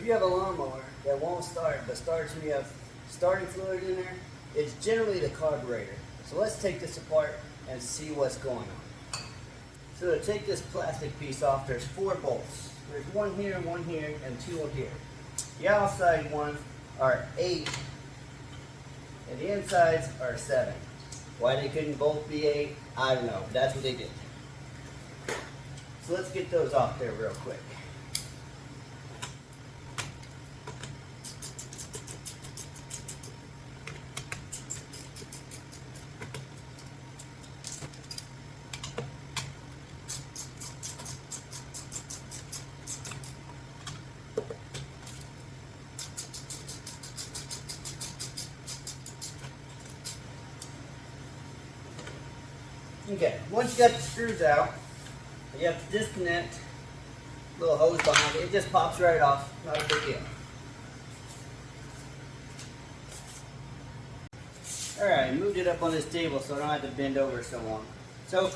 if you have a lawnmower that won't start, but starts when you have starting fluid in there, it's generally the carburetor. So let's take this apart and see what's going on. So to take this plastic piece off, there's 4 bolts. There's one here, and 2 here. The outside ones are 8, and the insides are 7. Why they couldn't both be 8, I don't know. That's what they did. So let's get those off there real quick. Okay, once you got the screws out, you have to disconnect the little hose behind it. It just pops right off, not a big deal. Alright, moved it up on this table so I don't have to bend over so long. So,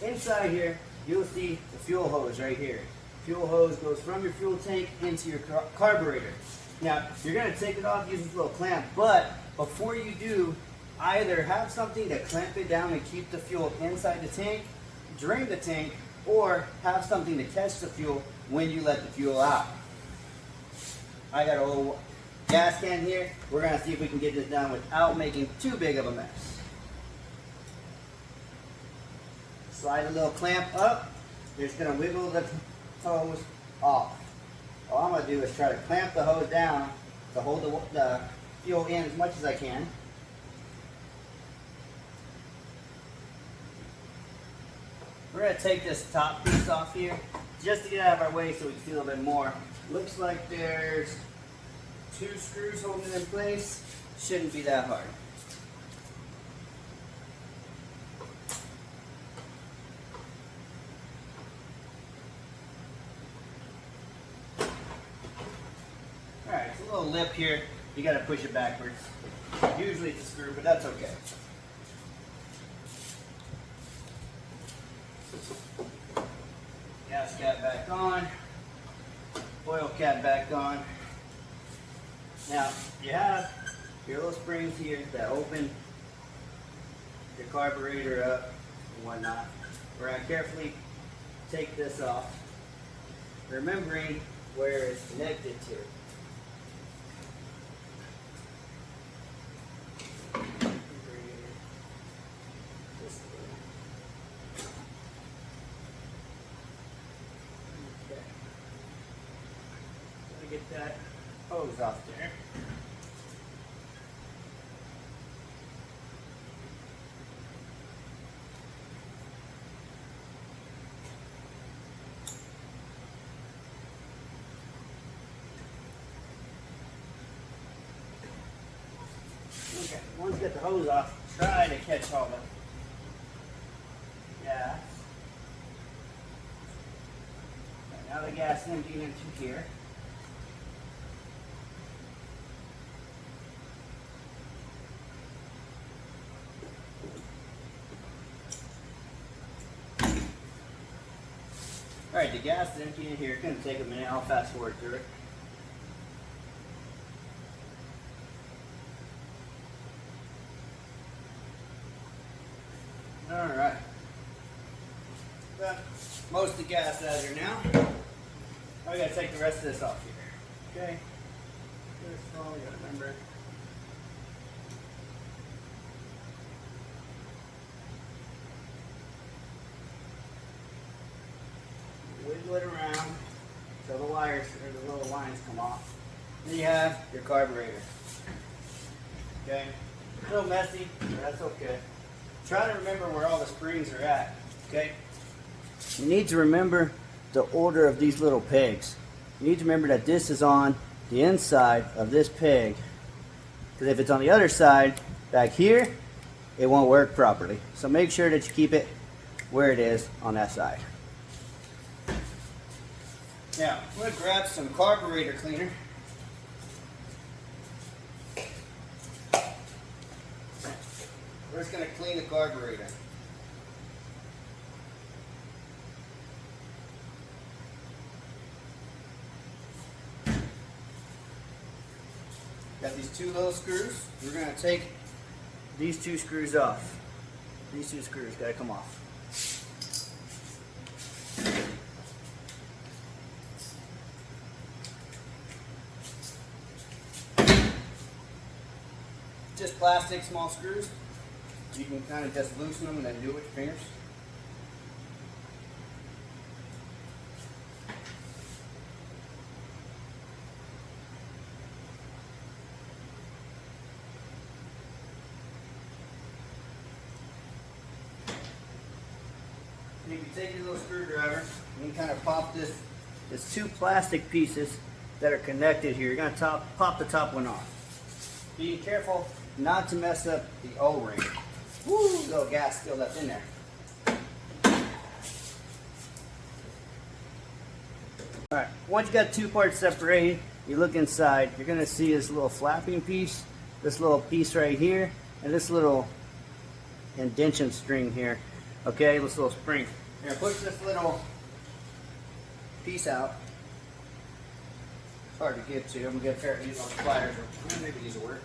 inside here, you'll see the fuel hose right here. Fuel hose goes from your fuel tank into your carburetor. Now, you're going to take it off using this little clamp, but before you do, either have something to clamp it down and keep the fuel inside the tank, drain the tank, or have something to catch the fuel when you let the fuel out. I got a little gas can here. We're going to see if we can get this done without making too big of a mess. Slide a little clamp up. You're just going to wiggle the hose off. All I'm going to do is try to clamp the hose down to hold the fuel in as much as I can. We're going to take this top piece off here just to get out of our way so we can see a little bit more. Looks like there's 2 screws holding it in place. Shouldn't be that hard. Alright, it's a little lip here. You got to push it backwards. Usually it's a screw, but that's okay. Gas cap back on, oil cap back on. Now, you have your little springs here that open your carburetor up and whatnot. We're going to carefully take this off, remembering where it's connected to. Get that hose off there. Okay, once you get the hose off, try to catch all the gas. Okay, now the gas is emptying into here. Alright, the gas is empty in here. It's going to take a minute. I'll fast forward through it. Alright. Got most of the gas out of here now. Now we got to take the rest of this off here. Okay? First of all, we got to remember. Wiggle it around so the wires or the little lines come off. Then you have your carburetor. Okay? A little messy, but that's okay. Try to remember where all the springs are at. Okay? You need to remember the order of these little pegs. You need to remember that this is on the inside of this peg. Because if it's on the other side, back here, it won't work properly. So make sure that you keep it where it is on that side. Now, I'm going to grab some carburetor cleaner. We're just going to clean the carburetor. Got these two little screws. We're going to take these two screws off. These two screws got to come off. Just plastic small screws. You can kind of just loosen them and then do it with your fingers. And you can take your little screwdriver and you kind of pop this. There's two plastic pieces that are connected here. You're going to pop the top one off. Be careful not to mess up the O-ring. Woo, little gas still left in there. Alright, once you got two parts separated, you look inside, you're going to see this little flapping piece, this little piece right here, and this little indentation string here. Okay, this little spring. You're going to push this little piece out. It's hard to get to. I'm going to get a pair of these pliers. Maybe these will work.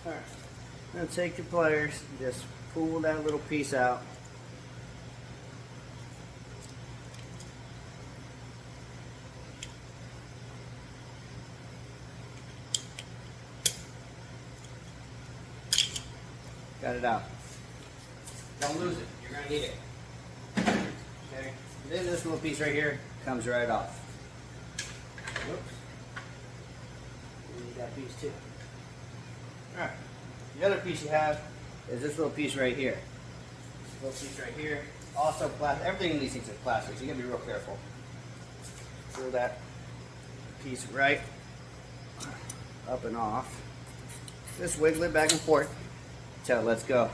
Alright, I'm going to take your pliers and just pull that little piece out. Got it out. Don't lose it. You're going to need it. Okay. Then this little piece right here comes right off. Whoops. You need that piece too. Alright. The other piece you have is this little piece right here. This little piece right here. Also plastic. Everything in these things is plastic, so you gotta be real careful. Pull that piece right up and off. Just wiggle it back and forth till it lets go.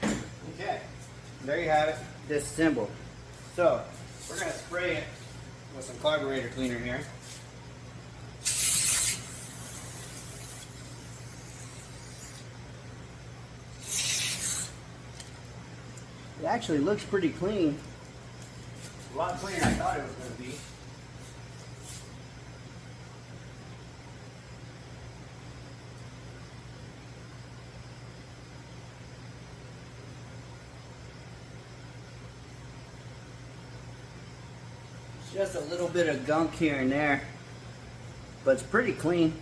Okay. There you have it. Disassembled. So we're gonna spray it with some carburetor cleaner here. It actually looks pretty clean. A lot cleaner than I thought it was going to be. It's just a little bit of gunk here and there, but it's pretty clean.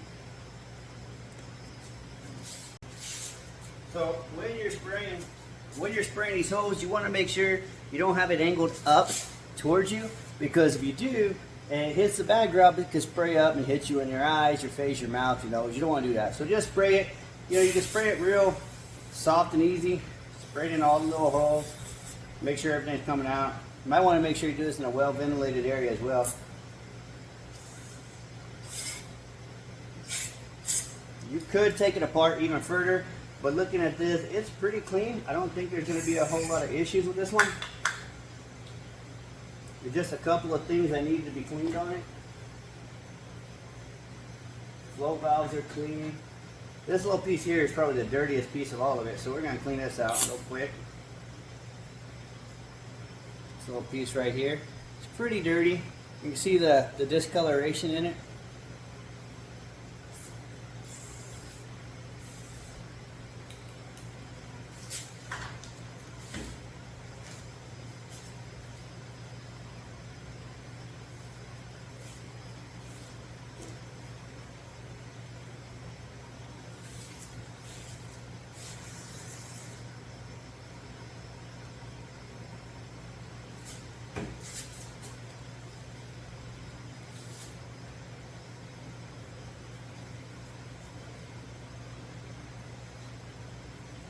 So when you're spraying these hoses, you want to make sure you don't have it angled up towards you, because if you do and it hits the backdrop, it can spray up and hit you in your eyes, your face, your mouth, your nose. You don't want to do that. So just spray it. You can spray it real soft and easy. Spray it in all the little holes. Make sure everything's coming out. You might want to make sure you do this in a well ventilated area as well. You could take it apart even further, but looking at this, it's pretty clean. I don't think there's going to be a whole lot of issues with this one. There's just a couple of things that need to be cleaned on it. Flow valves are clean. This little piece here is probably the dirtiest piece of all of it, so we're going to clean this out real quick. This little piece right here, it's pretty dirty. You can see the discoloration in it.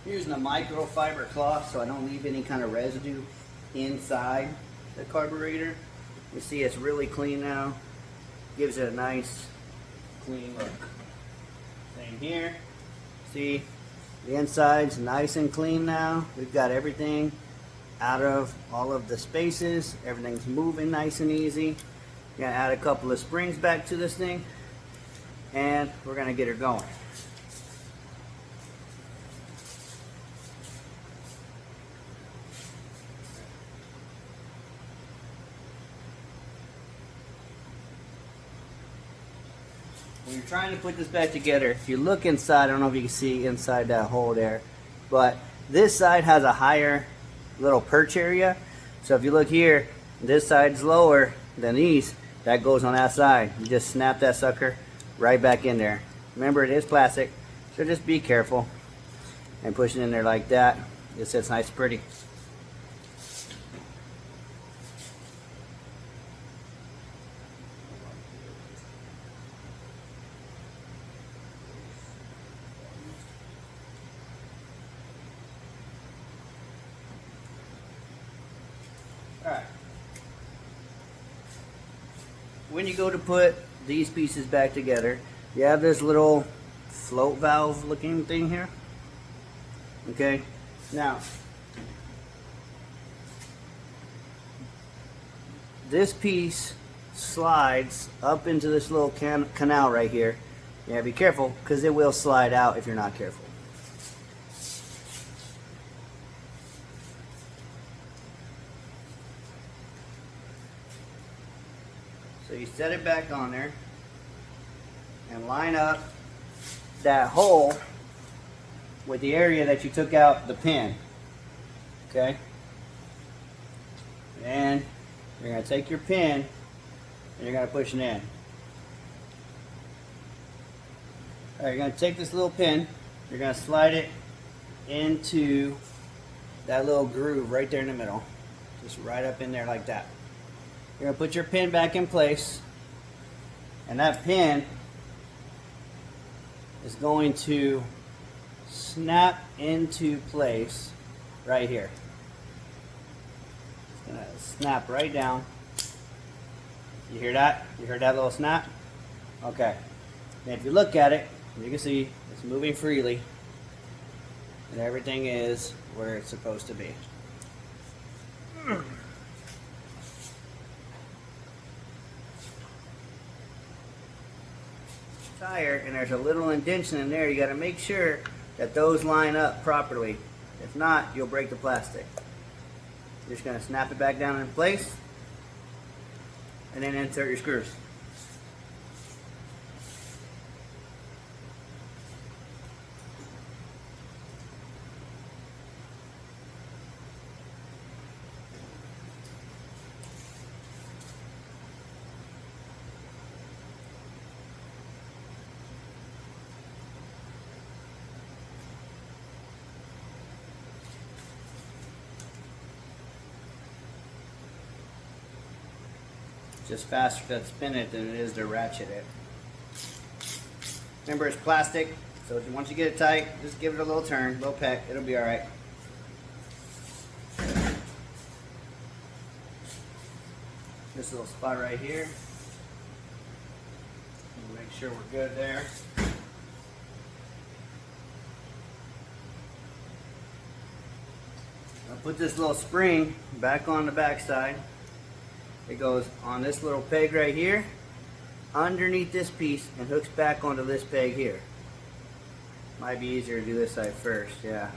Using a microfiber cloth so I don't leave any kind of residue inside the carburetor. You see it's really clean now. Gives it a nice clean look. Same here. See, the inside's nice and clean now. We've got everything out of all of the spaces. Everything's moving nice and easy. Gonna add a couple of springs back to this thing, and we're gonna get her going. when you're trying to put this back together, if you look inside, I don't know if you can see inside that hole there, but this side has a higher little perch area. So if you look here, this side's lower than these. That goes on that side. You just snap that sucker right back in there. Remember, it is plastic, so just be careful and push it in there like that. It sits nice and pretty. Alright. When you go to put these pieces back together, you have this little float valve looking thing here. Okay, now this piece slides up into this little canal right here. You gotta be careful because it will slide out if you're not careful. So you set it back on there and line up that hole with the area that you took out the pin. Okay? And you're going to take your pin and you're going to push it in. Alright, you're going to take this little pin, you're going to slide it into that little groove right there in the middle. Just right up in there like that. You're going to put your pin back in place, and that pin is going to snap into place right here. It's going to snap right down. You hear that? You heard that little snap? Okay. And if you look at it, you can see it's moving freely, and everything is where it's supposed to be. Tire, and there's a little indentation in there. You got to make sure that those line up properly. If not, you'll break the plastic. You're just going to snap it back down in place and then insert your screws. Just faster to spin it than it is to ratchet it. Remember, it's plastic, so once you get it tight, just give it a little turn, a little peck, it'll be alright. This little spot right here. Make sure we're good there. I'll put this little spring back on the back side. It goes on this little peg right here, underneath this piece, and hooks back onto this peg here. Might be easier to do this side first, yeah.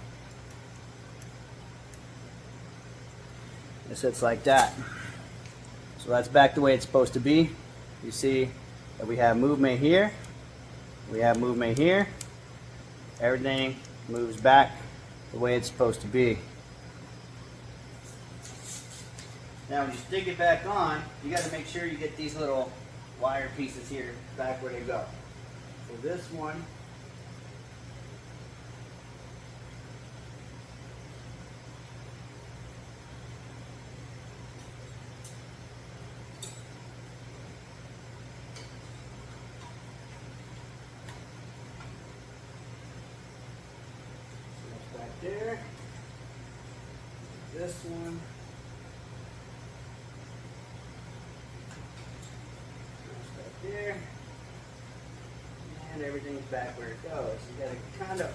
It sits like that. So that's back the way it's supposed to be. You see that we have movement here, we have movement here. Everything moves back the way it's supposed to be. Now when you stick it back on, you got to make sure you get these little wire pieces here back where they go. So this one, so that's back there. This one. There, and everything's back where it goes. You gotta kind of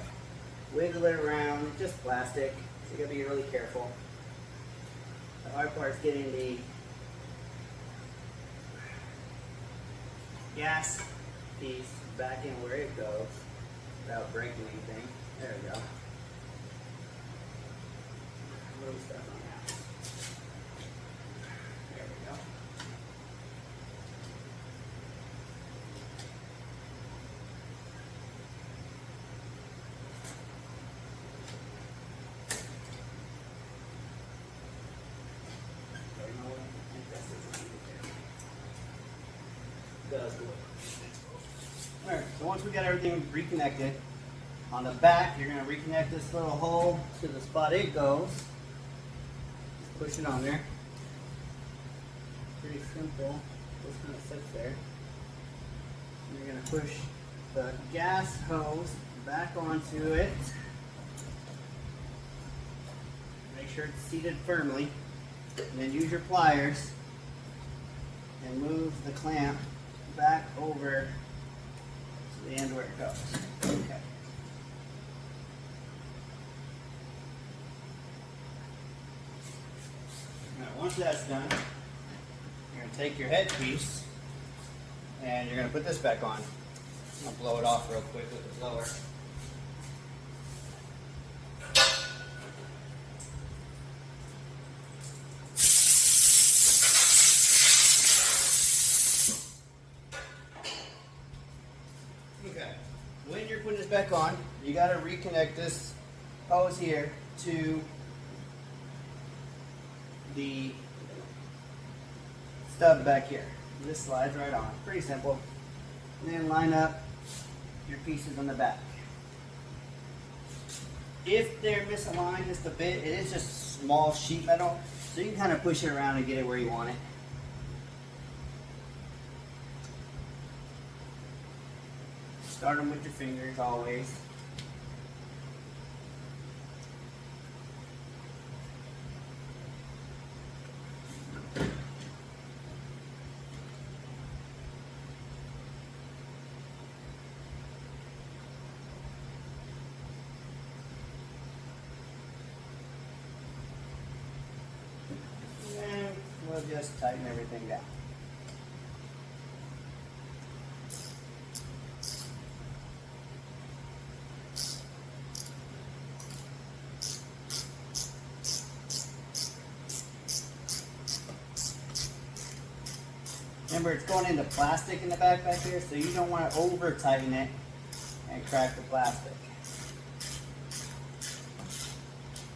wiggle it around. It's just plastic, so you gotta be really careful. The hard part is getting the gas piece back in where it goes without breaking anything. There we go. A little stuff on that. There we go. does work. Alright, so once we got everything reconnected, on the back you're going to reconnect this little hole to the spot it goes. Just push it on there. Pretty simple. Just kind of sits there. And you're going to push the gas hose back onto it. Make sure it's seated firmly. And then use your pliers and move the clamp back over to the end where it goes. Okay. Now, once that's done, you're going to take your headpiece and you're going to put this back on. I'll blow it off real quick with the blower. Okay, when you're putting this back on, you got to reconnect this hose here to the stub back here. This slides right on. Pretty simple. And then line up your pieces on the back. If they're misaligned just a bit, it is just small sheet metal, so you can kind of push it around and get it where you want it. Start them with your fingers always. And we'll just tighten everything down. Remember, it's going into plastic in the back here, so you don't want to over tighten it and crack the plastic.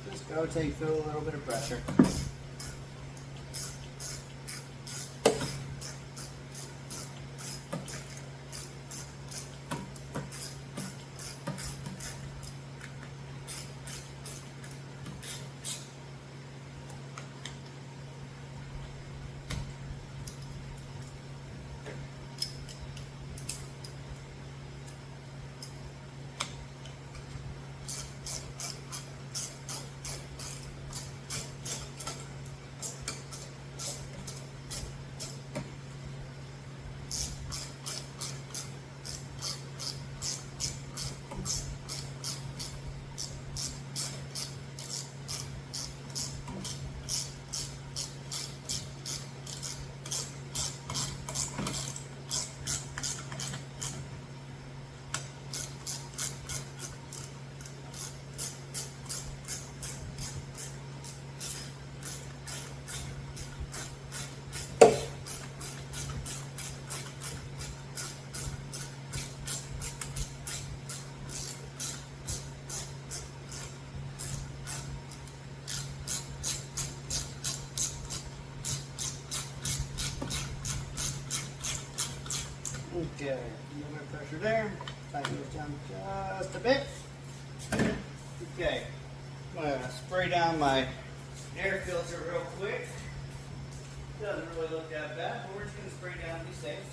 Just go till you feel a little bit of pressure. Okay, a little bit of pressure there. Tighten this down just a bit. Okay, I'm going to spray down my air filter real quick. Doesn't really look that bad, but we're just going to spray down to be safe.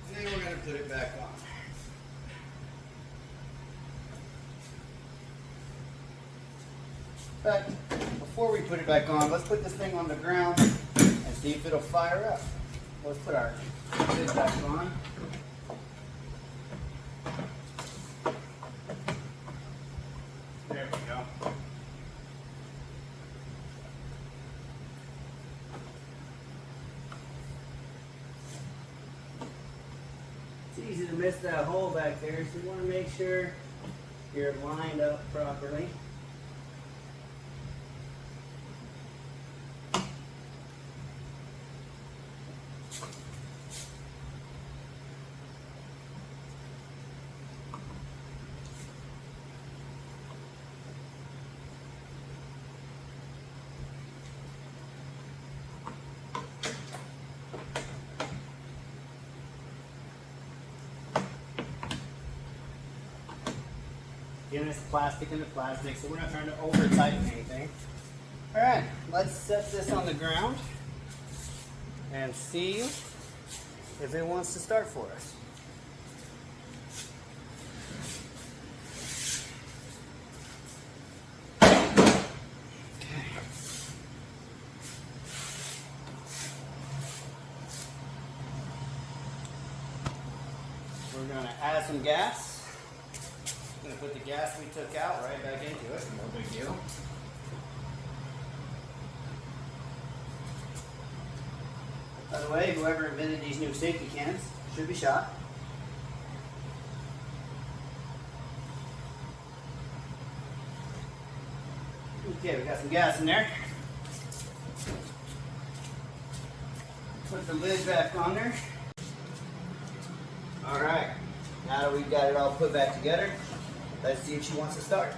And then we're going to put it back on. But before we put it back on, let's put this thing on the ground and see if it'll fire up. Let's put our lid back on. There we go. It's easy to miss that hole back there, so you want to make sure you're lined up properly. Again, it's plastic into plastic, so we're not trying to over tighten anything. All right, let's set this on the ground and see if it wants to start for us. We're going to add some gas. I'm going to put the gas we took out right back into it. No big deal. By the way, whoever invented these new safety cans should be shot. Okay, we got some gas in there. Put the lid back on there. All right, now that we've got it all put back together, let's see if she wants to start.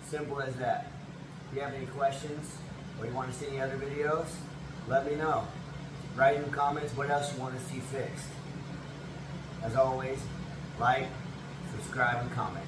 Simple as that. If you have any questions or you want to see any other videos, let me know. Write in the comments what else you want to see fixed. As always, like, subscribe, and comment.